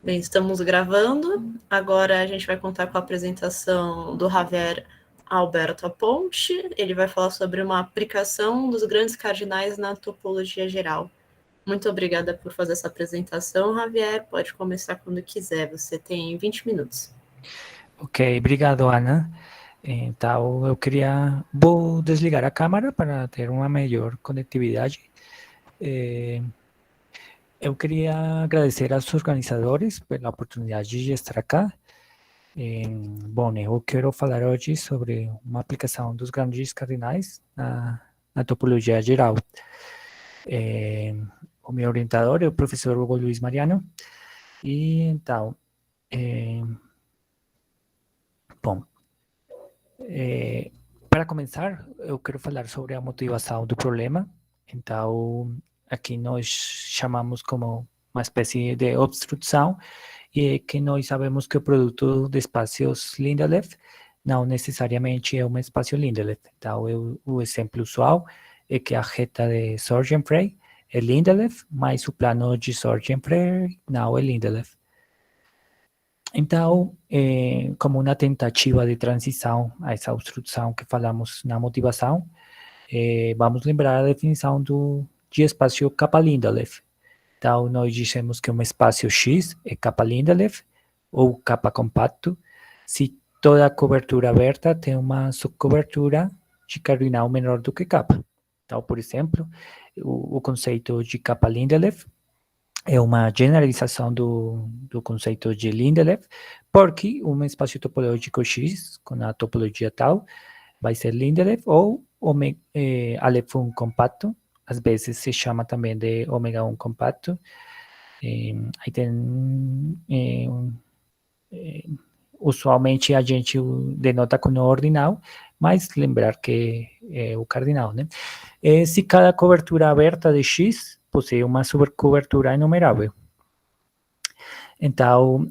Bem, estamos gravando. Agora a gente vai contar com a apresentação do Javier Alberto Aponte. Ele vai falar sobre uma aplicação dos grandes cardinais na topologia geral. Muito obrigada por fazer essa apresentação, Javier. Pode começar quando quiser. Você tem 20 minutos. Ok, obrigado, Ana. Então, vou desligar a câmera para ter uma melhor conectividade. Eu queria agradecer aos organizadores pela oportunidade de estar aqui. Bom, eu quero falar hoje sobre uma aplicação dos grandes cardinais na topologia geral. O meu orientador é o professor Hugo Luiz Mariano. E então, bom, para começar, eu quero falar sobre a motivação do problema. Então, aqui nós chamamos como uma espécie de obstrução, e é que nós sabemos que o produto de espaços Lindelef não necessariamente é um espaço Lindelef. Então, o exemplo usual é que a reta de Sorgenfrey é Lindelef, mas o plano de Sorgenfrey não é Lindelef. Então, como uma tentativa de transição a essa obstrução que falamos na motivação, vamos lembrar a definição de espaço Kappa-Lindelef. Então, nós dizemos que um espaço X é Kappa-Lindelef ou Kappa compacto se toda a cobertura aberta tem uma subcobertura de cardinal menor do que Kappa. Então, por exemplo, o conceito de Kappa-Lindelef é uma generalização do conceito de Lindelef, porque um espaço topológico X, com a topologia tal, vai ser Lindelef ou Aleph1 compacto, às vezes se chama também de ômega 1 compacto. Aí tem usualmente a gente denota com o ordinal, mas lembrar que é o cardinal, né? Se cada cobertura aberta de X possui uma subcobertura enumerável. Então,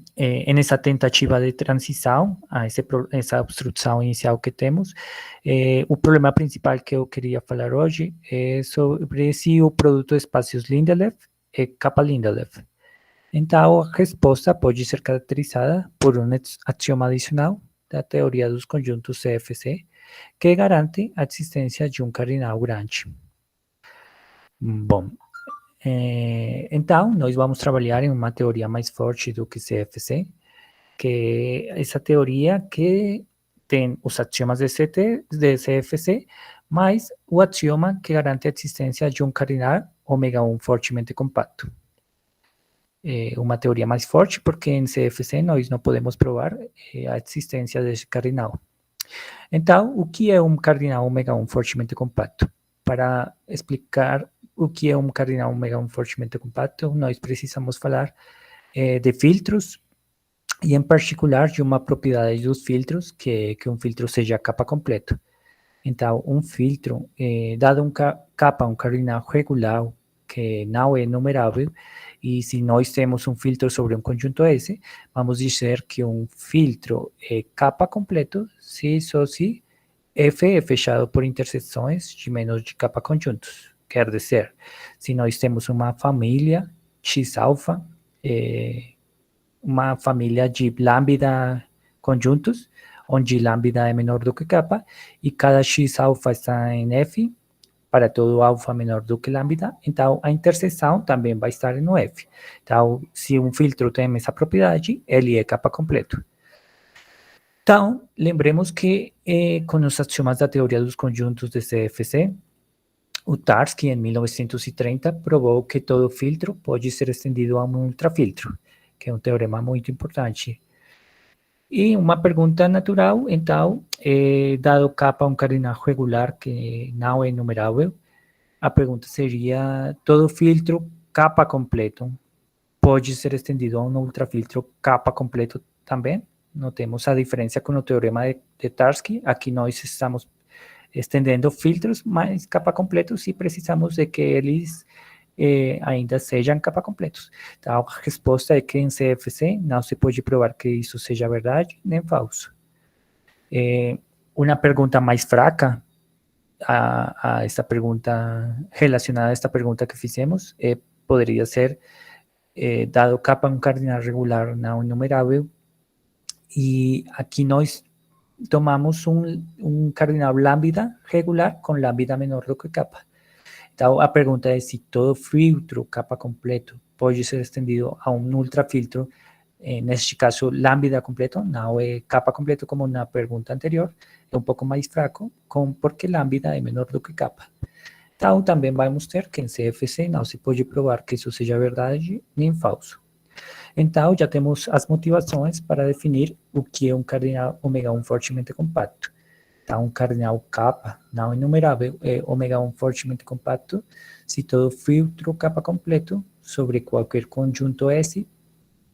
nessa tentativa de transição a essa obstrução inicial que temos, o problema principal que eu queria falar hoje é sobre se o produto de espaços Lindelef é Kappa-Lindelef. Então, a resposta pode ser caracterizada por um axioma adicional da teoria dos conjuntos CFC, que garante a existência de um cardinal grande. Bom, então, nós vamos trabalhar em uma teoria mais forte do que CFC, que é essa teoria que tem os axiomas de CFC, mais o axioma que garante a existência de um cardinal ômega 1 fortemente compacto. Uma teoria mais forte porque em CFC nós não podemos provar a existência desse cardinal. Então, o que é um cardinal ômega 1 fortemente compacto? Para explicar o que é um cardinal ômega 1 fortemente compacto, nós precisamos falar de filtros e, em particular, de uma propriedade dos filtros, que um filtro seja capa completo. Então, um filtro, dado um capa, um cardinal regular, que não é numerável, e se nós temos um filtro sobre um conjunto S, vamos dizer que um filtro é capa completo se só se F é fechado por interseções de menos de capa conjuntos. Quer dizer, se nós temos uma família X-alfa, uma família de lambda conjuntos, onde lambda é menor do que capa, e cada X-alfa está em F, para todo alfa menor do que lambda, então a interseção também vai estar no F. Então, se um filtro tem essa propriedade, ele é capa completo. Então, lembremos que com os axiomas da teoria dos conjuntos de CFC, o Tarski, em 1930, provou que todo filtro pode ser estendido a um ultrafiltro, que é um teorema muito importante. E uma pergunta natural, então, dado capa um cardinal regular que não é numerável, a pergunta seria: todo filtro capa completo pode ser estendido a um ultrafiltro capa completo também? Notemos a diferença com o teorema de Tarski. Aqui nós estamos estendendo filtros, mas capa completos, e precisamos de que eles ainda sejam capa completos. Então, a resposta é que em CFC não se pode provar que isso seja verdade nem falso. Uma pergunta mais fraca a esta pergunta, relacionada a esta pergunta que fizemos, poderia ser dado capa um cardinal regular não enumerável, e aqui nós tomamos um cardinal lambda regular com lambda menor do que capa. Então, a pergunta é se todo filtro capa completo pode ser estendido a um ultrafiltro, neste caso, lambda completo, não é capa completo como na pergunta anterior, é um pouco mais fraco, porque lambda é menor do que capa. Então, também vamos ter que em CFC não se pode provar que isso seja verdade nem falso. Então, já temos as motivações para definir o que é um cardinal ômega 1 fortemente compacto. Então, um cardinal capa não enumerável é ômega 1 fortemente compacto se todo filtro capa completo sobre qualquer conjunto S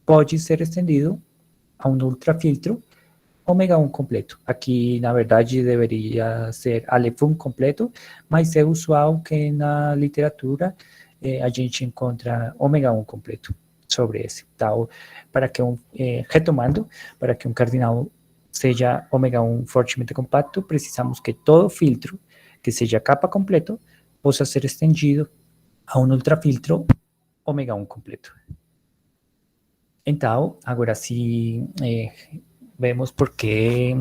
pode ser estendido a um ultrafiltro ômega 1 completo. Aqui, na verdade, deveria ser Aleph1 completo, mas é usual que na literatura a gente encontra ômega 1 completo sobre esse. Então, retomando, para que um cardinal seja ômega 1 fortemente compacto, precisamos que todo filtro que seja capa completo possa ser estendido a um ultrafiltro ômega 1 completo. Então, agora sim, vemos porque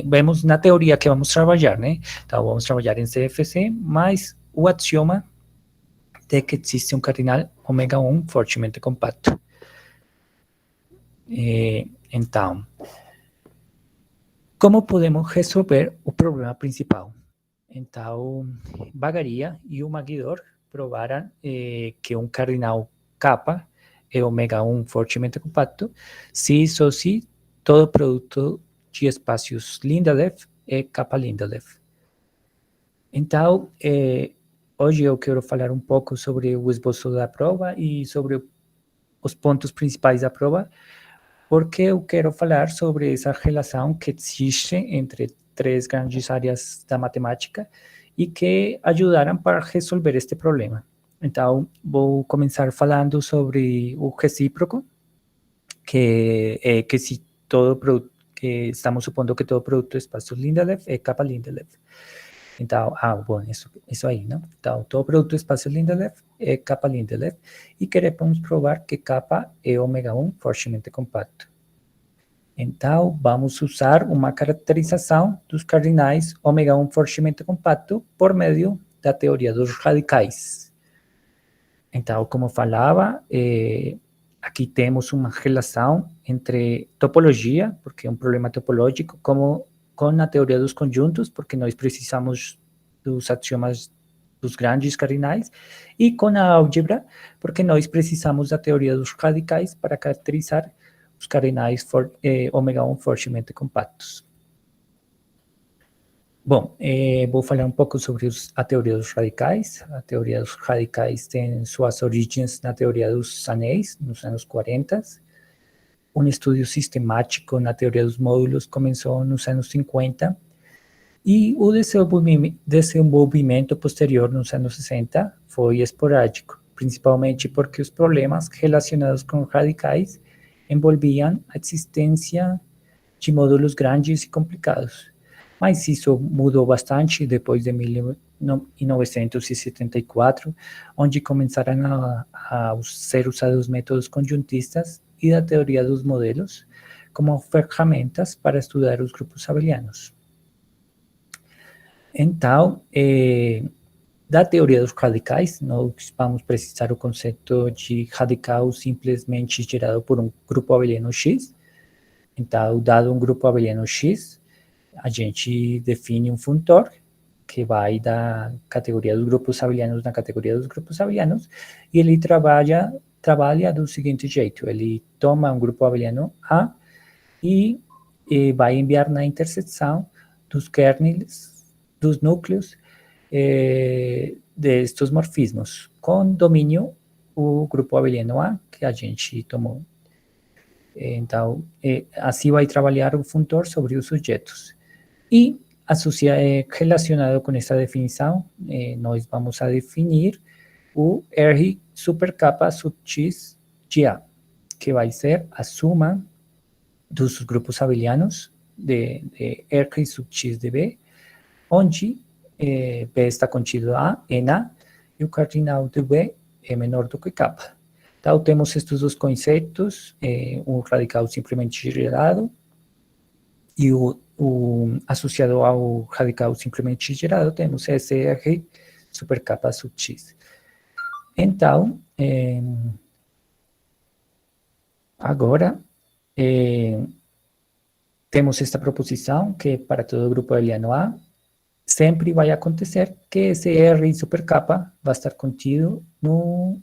vemos na teoria que vamos trabalhar, né? Então, vamos trabalhar em CFC, mas o axioma de que existe um cardinal ômega 1 fortemente compacto. Então, como podemos resolver o problema principal? Então, Bagaria e o Magidor provaram que um cardinal capa é ômega 1 fortemente compacto se só se todo produto de espaços Lindelöf é capa Lindelöf. Então, hoje eu quero falar um pouco sobre o esboço da prova e sobre os pontos principais da prova, porque eu quero falar sobre essa relação que existe entre três grandes áreas da matemática e que ajudaram para resolver este problema. Então, vou começar falando sobre o recíproco, que é que se todo produto, que estamos supondo que todo produto de espaços Lindelöf é capa Lindelöf. Então, bom, isso aí, não? Então, todo produto de espaços Lindelöf é capa Lindelöf e queremos provar que capa é ômega 1 fortemente compacto. Então, vamos usar uma caracterização dos cardinais ômega 1 fortemente compacto por meio da teoria dos radicais. Então, como falava, aqui temos uma relação entre topologia, porque é um problema topológico, como com a teoria dos conjuntos, porque nós precisamos dos axiomas dos grandes cardinais, e com a álgebra, porque nós precisamos da teoria dos radicais para caracterizar os cardinais ômega 1 fortemente compactos. Bom, vou falar um pouco sobre a teoria dos radicais. A teoria dos radicais tem suas origens na teoria dos anéis, nos anos 40. Um estudo sistemático na teoria dos módulos começou nos anos 50, e o desenvolvimento posterior nos anos 60 foi esporádico, principalmente porque os problemas relacionados com radicais envolviam a existência de módulos grandes e complicados. Mas isso mudou bastante depois de 1974, onde começaram a ser usados métodos conjuntistas e da teoria dos modelos como ferramentas para estudar os grupos abelianos. Então, da teoria dos radicais, nós vamos precisar o conceito de radical simplesmente gerado por um grupo abeliano X. Então, dado um grupo abeliano X, a gente define um funtor que vai da categoria dos grupos abelianos na categoria dos grupos abelianos, e ele trabalha do seguinte jeito: ele toma um grupo abeliano A e vai enviar na interseção dos kernels, dos núcleos destes morfismos, com domínio o grupo abeliano A que a gente tomou. Então, assim vai trabalhar o funtor sobre os sujetos. E relacionado com essa definição, nós vamos a definir o R supercapa sub X de A, que vai ser a suma dos grupos abelianos de R sub X de B, onde B está contido A em A, e o cardinal de B é menor do que capa. Então, temos estes dois conceitos, um radical simplesmente gerado e o associado ao radical simplesmente gerado, temos SR super capa sub X. Então, agora, temos esta proposição que para todo grupo abeliano A, sempre vai acontecer que esse R super capa vai estar contido no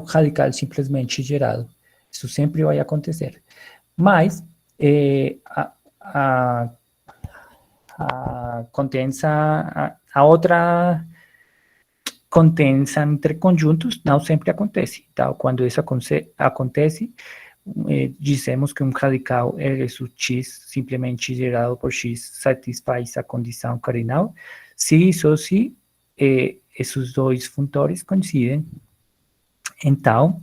radical simplesmente gerado. Isso sempre vai acontecer. Mas a outra contensa entre conjuntos não sempre acontece. Então, quando isso acontece, dizemos que um radical R sub X simplesmente gerado por X satisfaz a condição cardinal se e só se esses dois funtores coincidem. Então,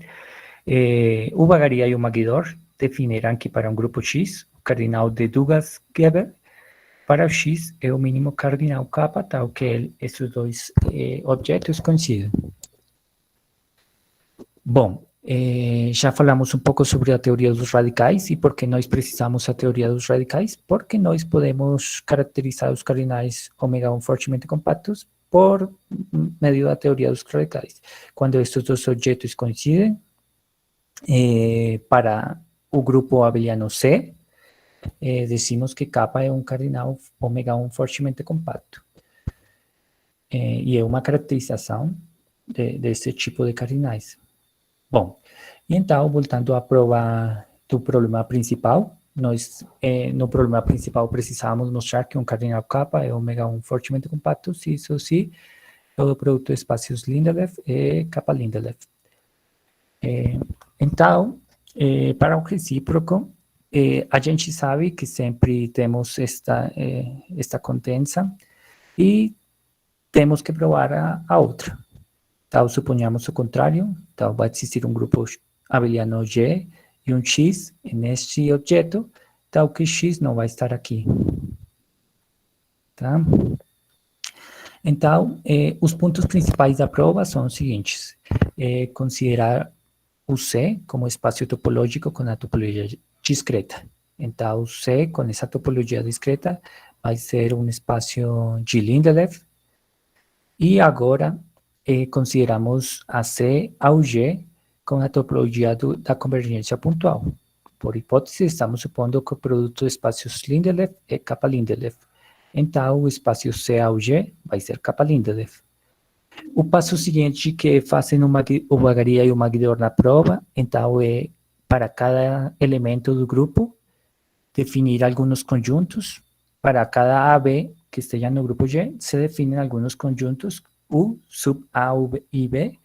o Vagaria e o Magidor definirão que para um grupo X, o cardinal de Dugas-Geber para o X é o mínimo cardinal kappa, tal que esses dois objetos coincidem. Bom, já falamos um pouco sobre a teoria dos radicais e por que nós precisamos da teoria dos radicais, porque nós podemos caracterizar os cardinais ômega 1 fortemente compactos por meio da teoria dos radicais. Quando estes dois objetos coincidem, para o grupo abeliano C, decimos que kappa é um cardinal ômega 1 fortemente compacto. E é uma caracterização desse tipo de cardinais. Bom, e então, voltando à prova do problema principal, nós, no problema principal, precisávamos mostrar que um cardinal kappa é ômega 1 fortemente compacto, se isso se o produto de espaços Lindelöf é kappa Lindelöf. Então, para o recíproco, a gente sabe que sempre temos esta contensa e temos que provar a outra. Então, suponhamos o contrário. Então, vai existir um grupo abeliano G e um X neste objeto, tal que X não vai estar aqui. Tá? Então, os pontos principais da prova são os seguintes. Considerar o C como espaço topológico com a topologia discreta. Então, o C, com essa topologia discreta, vai ser um espaço de Lindelöf. E agora, consideramos a C ao G com a topologia da convergência pontual. Por hipótese, estamos supondo que o produto de espaços Lindelöf é kappa Lindelöf. Então, o espaço C ao G vai ser kappa Lindelöf. O passo seguinte que fazem o Vagaria e o Magidor na prova, então, é para cada elemento do grupo, definir alguns conjuntos. Para cada AB que esteja no grupo G, se definem alguns conjuntos U sub A e B,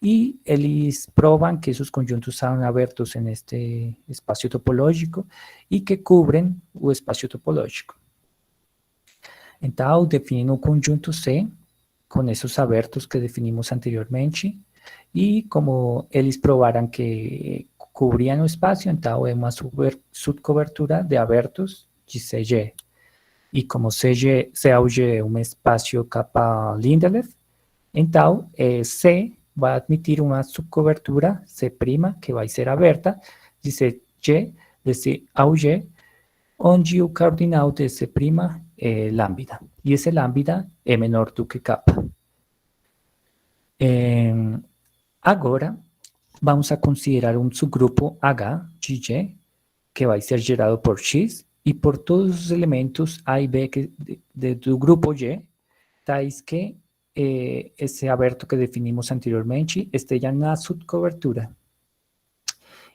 e eles provam que esses conjuntos são abertos neste espaço topológico e que cobrem o espaço topológico. Então, definem o conjunto C com esses abertos que definimos anteriormente, e como eles provaram que cobriam o espaço, então é uma subcobertura de abertos de CG. E como C ao G é um espaço kappa Lindelöf, então C vai admitir uma subcobertura C', que vai ser aberta, de CG, de C ao G, onde o cardinal de C' é lambda. E esse lambda é menor do que kappa. Agora, vamos a considerar um subgrupo H de G, que vai ser gerado por X, e por todos os elementos A e B do grupo G, tais que esse aberto que definimos anteriormente esteja na subcobertura.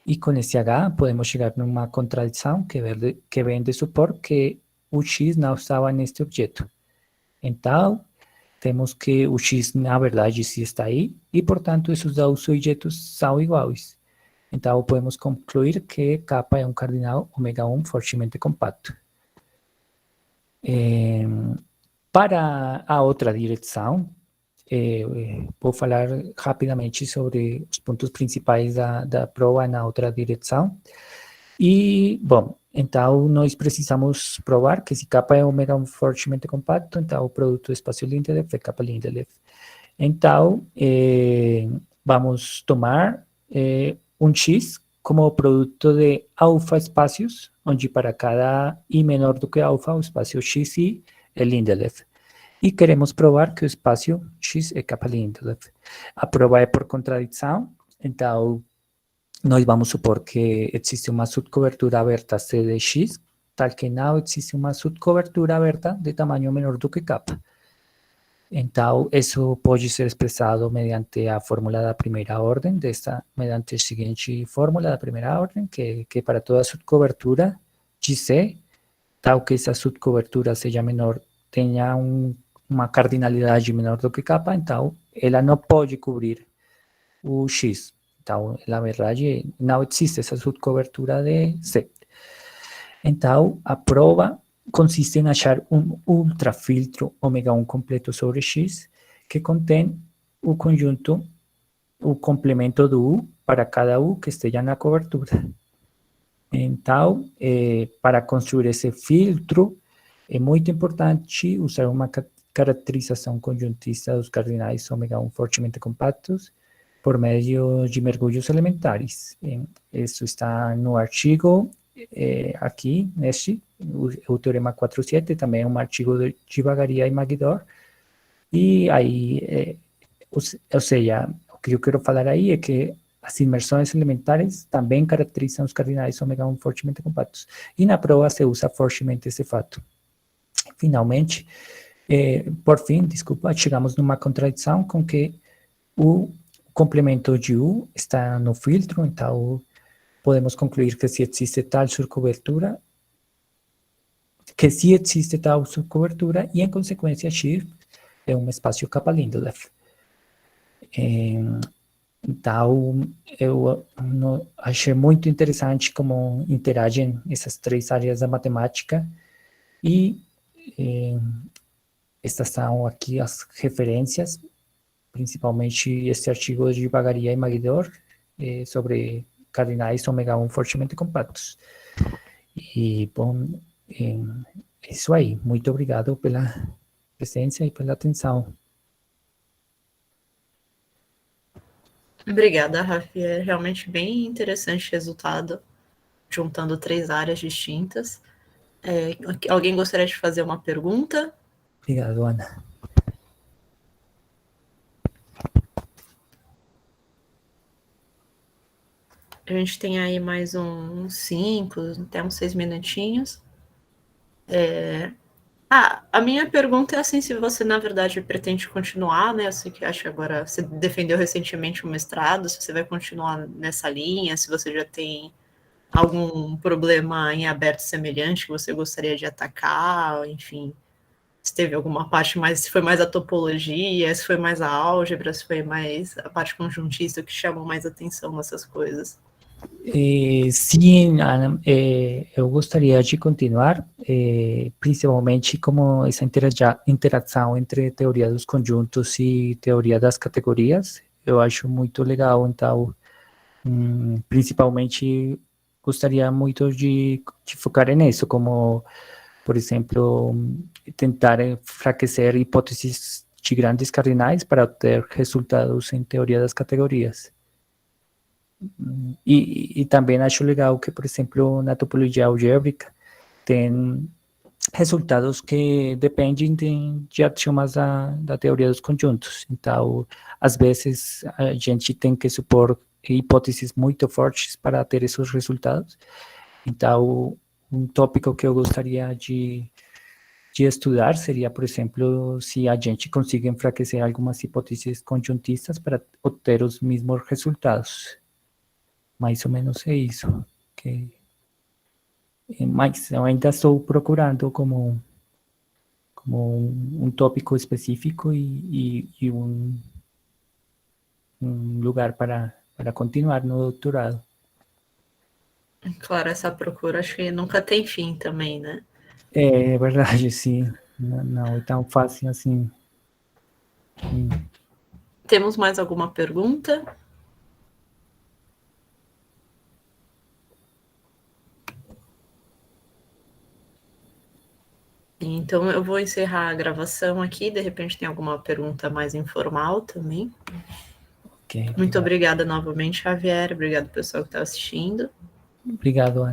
E com esse H podemos chegar numa contradição que vem de supor que o X não estava neste objeto. Então, temos que o X, na verdade, sim está aí, e, portanto, esses dois objetos são iguais. Então, podemos concluir que kappa é um cardinal ômega 1 fortemente compacto. Para a outra direção, vou falar rapidamente sobre os pontos principais da prova na outra direção. E, bom, então nós precisamos provar que se kappa é ômega 1 fortemente compacto, então o produto do espaço Lindelöf é kappa Lindelöf. Então, vamos tomar um X como produto de alfa espaços, onde para cada I menor do que alfa, o espaço xi é Lindelef. E queremos provar que o espaço X é capa Lindelef. A prova é por contradição, então nós vamos supor que existe uma subcobertura aberta C de X, tal que não existe uma subcobertura aberta de tamanho menor do que capa. Então, isso pode ser expressado mediante a fórmula da primeira ordem, mediante a seguinte fórmula da primeira ordem, que para toda subcobertura GC, tal que essa subcobertura seja menor, tenha uma cardinalidade menor do que capa, então ela não pode cobrir o X. Então, na verdade, não existe essa subcobertura de C. Então, a prova consiste em achar um ultrafiltro ômega 1 completo sobre X que contém o conjunto, o complemento do U para cada U que esteja na cobertura. Então, para construir esse filtro, é muito importante usar uma caracterização conjuntista dos cardinais ômega 1 fortemente compactos por meio de mergulhos elementares. Isso está no artigo aqui, neste, o Teorema 4.7, também é um artigo de Givagaria e Magidor, e aí, ou seja, o que eu quero falar aí é que as imersões elementares também caracterizam os cardinais ômega 1 fortemente compactos, e na prova se usa fortemente esse fato. Finalmente, por fim, desculpa, chegamos numa contradição com que o complemento de U está no filtro, então podemos concluir que se existe tal subcobertura, e em consequência X é um espaço capa Lindelef. Então, eu achei muito interessante como interagem essas três áreas da matemática, e estas são aqui as referências, principalmente este artigo de Bagaria e Magidor sobre cardinais ômega 1 fortemente compactos. E, bom, é isso aí. Muito obrigado pela presença e pela atenção. Obrigada, Rafi. É realmente bem interessante o resultado, juntando três áreas distintas. Alguém gostaria de fazer uma pergunta? Obrigado, Ana. A gente tem aí mais uns 5, até uns 6 minutinhos. A minha pergunta é assim, se você, na verdade, pretende continuar, né? Eu sei que acho que agora você defendeu recentemente o mestrado, se você vai continuar nessa linha, se você já tem algum problema em aberto semelhante que você gostaria de atacar, enfim, se teve alguma parte mais, se foi mais a topologia, se foi mais a álgebra, se foi mais a parte conjuntista que chamou mais atenção nessas coisas. Sim, Ana, eu gostaria de continuar, principalmente como essa interação entre teoria dos conjuntos e teoria das categorias. Eu acho muito legal, então, principalmente gostaria muito de focar nisso, como, por exemplo, tentar enfraquecer hipóteses de grandes cardinais para obter resultados em teoria das categorias. E também acho legal que, por exemplo, na topologia algébrica tem resultados que dependem de axiomas da teoria dos conjuntos. Então, às vezes, a gente tem que supor hipóteses muito fortes para ter esses resultados. Então, um tópico que eu gostaria de estudar seria, por exemplo, se a gente consegue enfraquecer algumas hipóteses conjuntistas para obter os mesmos resultados. Mais ou menos é isso. Mas eu ainda estou procurando como um tópico específico e um lugar para continuar no doutorado. Claro, essa procura acho que nunca tem fim também, né? É verdade, sim. Não é tão fácil assim. Temos mais alguma pergunta? Então eu vou encerrar a gravação aqui, de repente tem alguma pergunta mais informal também. Ok, Muito obrigada novamente, Javier. Obrigado, pessoal que está assistindo. obrigado, Ana.